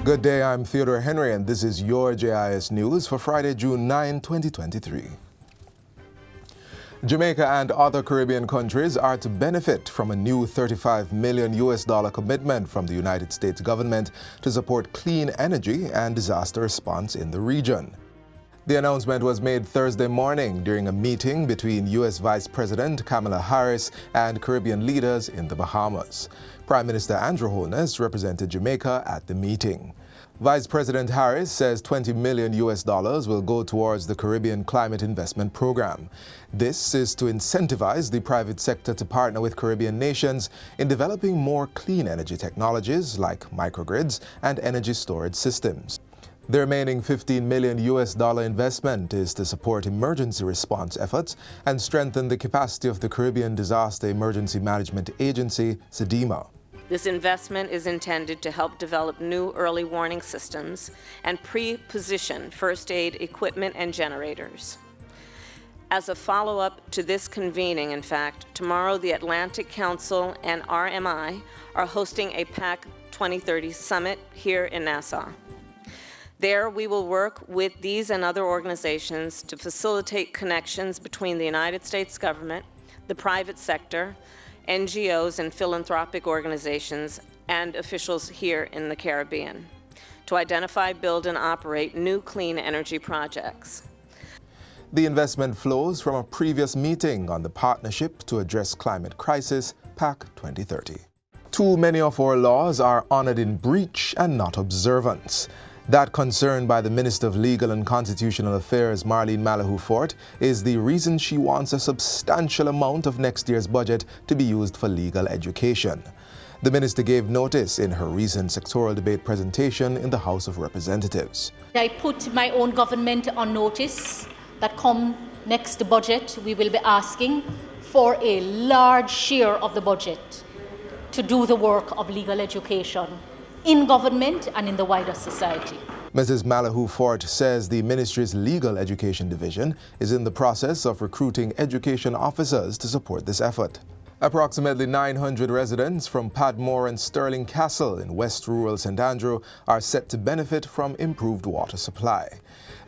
Good day, I'm Theodore Henry, and this is your JIS News for Friday, June 9, 2023. Jamaica and other Caribbean countries are to benefit from a new $35 million commitment from the United States government to support clean energy and disaster response in the region. The announcement was made Thursday morning during a meeting between U.S. Vice President Kamala Harris and Caribbean leaders in the Bahamas. Prime Minister Andrew Holness represented Jamaica at the meeting. Vice President Harris says $20 million will go towards the Caribbean Climate Investment Program. This is to incentivize the private sector to partner with Caribbean nations in developing more clean energy technologies like microgrids and energy storage systems. The remaining $15 million investment is to support emergency response efforts and strengthen the capacity of the Caribbean Disaster Emergency Management Agency, SEDEMA. This investment is intended to help develop new early warning systems and pre-position first aid equipment and generators. As a follow-up to this convening, in fact, tomorrow the Atlantic Council and RMI are hosting a PAC 2030 summit here in Nassau. There, we will work with these and other organizations to facilitate connections between the United States government, the private sector, NGOs and philanthropic organizations, and officials here in the Caribbean to identify, build, and operate new clean energy projects. The investment flows from a previous meeting on the Partnership to Address Climate Crisis, PAC 2030. Too many of our laws are honored in breach and not observance. That concern by the Minister of Legal and Constitutional Affairs, Marlene Malahou-Fort, is the reason she wants a substantial amount of next year's budget to be used for legal education. The minister gave notice in her recent sectoral debate presentation in the House of Representatives. I put my own government on notice that come next budget, we will be asking for a large share of the budget to do the work of legal education in government and in the wider society. Mrs. Malahou-Fort says the ministry's Legal Education Division is in the process of recruiting education officers to support this effort. Approximately 900 residents from Padmore and Stirling Castle in West Rural St. Andrew are set to benefit from improved water supply.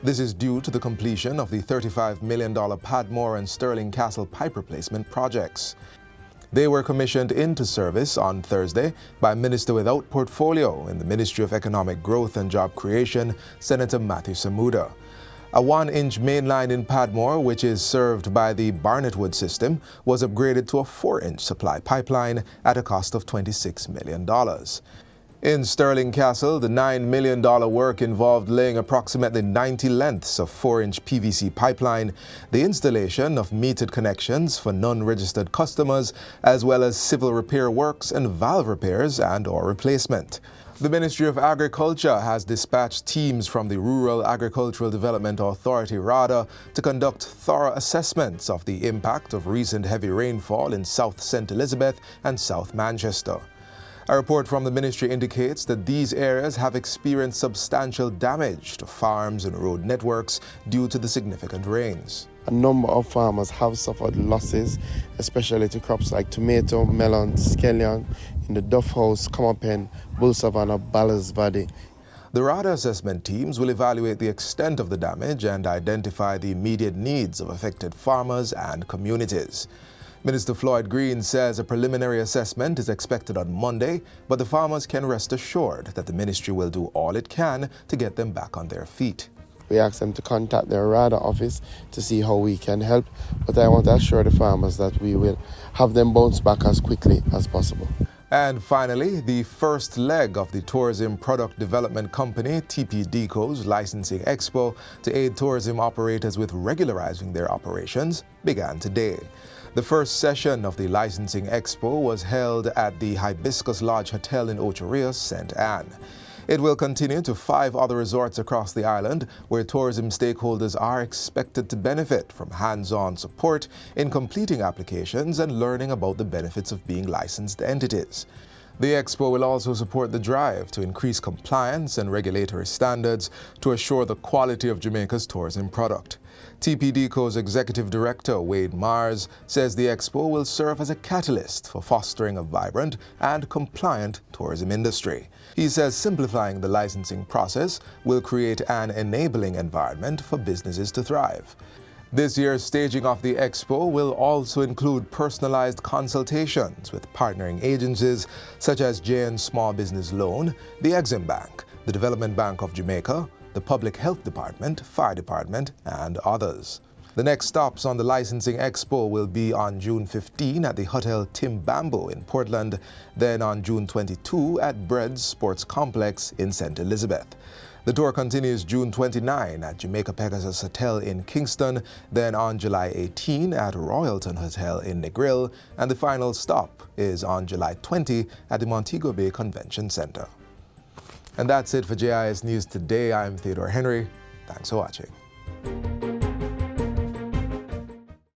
This is due to the completion of the $35 million Padmore and Stirling Castle pipe replacement projects. They were commissioned into service on Thursday by Minister without portfolio in the Ministry of Economic Growth and Job Creation, Senator Matthew Samuda. A 1-inch main line in Padmore, which is served by the Barnettwood system, was upgraded to a 4-inch supply pipeline at a cost of $26 million. In Stirling Castle, the $9 million work involved laying approximately 90 lengths of 4-inch PVC pipeline, the installation of metered connections for non-registered customers, as well as civil repair works and valve repairs and/or replacement. The Ministry of Agriculture has dispatched teams from the Rural Agricultural Development Authority, RADA, to conduct thorough assessments of the impact of recent heavy rainfall in South St. Elizabeth and South Manchester. A report from the ministry indicates that these areas have experienced substantial damage to farms and road networks due to the significant rains. A number of farmers have suffered losses, especially to crops like tomato, melon, scallion in the Duff House, Comapen, Bull Savannah, Ballas Valley. The RADA assessment teams will evaluate the extent of the damage and identify the immediate needs of affected farmers and communities. Minister Floyd Green says a preliminary assessment is expected on Monday, but the farmers can rest assured that the ministry will do all it can to get them back on their feet. We asked them to contact their RADA office to see how we can help, but I want to assure the farmers that we will have them bounce back as quickly as possible. And finally, the first leg of the Tourism Product Development Company, TPDCO's Licensing Expo to aid tourism operators with regularizing their operations began today. The first session of the Licensing Expo was held at the Hibiscus Lodge Hotel in Ocho Rios, St. Anne. It will continue to 5 other resorts across the island where tourism stakeholders are expected to benefit from hands-on support in completing applications and learning about the benefits of being licensed entities. The expo will also support the drive to increase compliance and regulatory standards to assure the quality of Jamaica's tourism product. TPDCO's Executive Director, Wade Mars, says the expo will serve as a catalyst for fostering a vibrant and compliant tourism industry. He says simplifying the licensing process will create an enabling environment for businesses to thrive. This year's staging of the expo will also include personalized consultations with partnering agencies such as JN Small Business Loan, the Exim Bank, the Development Bank of Jamaica, the Public Health Department, Fire Department, and others. The next stops on the Licensing Expo will be on June 15 at the Hotel Tim Bamboo in Portland, then on June 22 at Bread's Sports Complex in St. Elizabeth. The tour continues June 29 at Jamaica Pegasus Hotel in Kingston, then on July 18 at Royalton Hotel in Negril, and the final stop is on July 20 at the Montego Bay Convention Center. And that's it for JIS News Today. I'm Theodore Henry. Thanks for watching.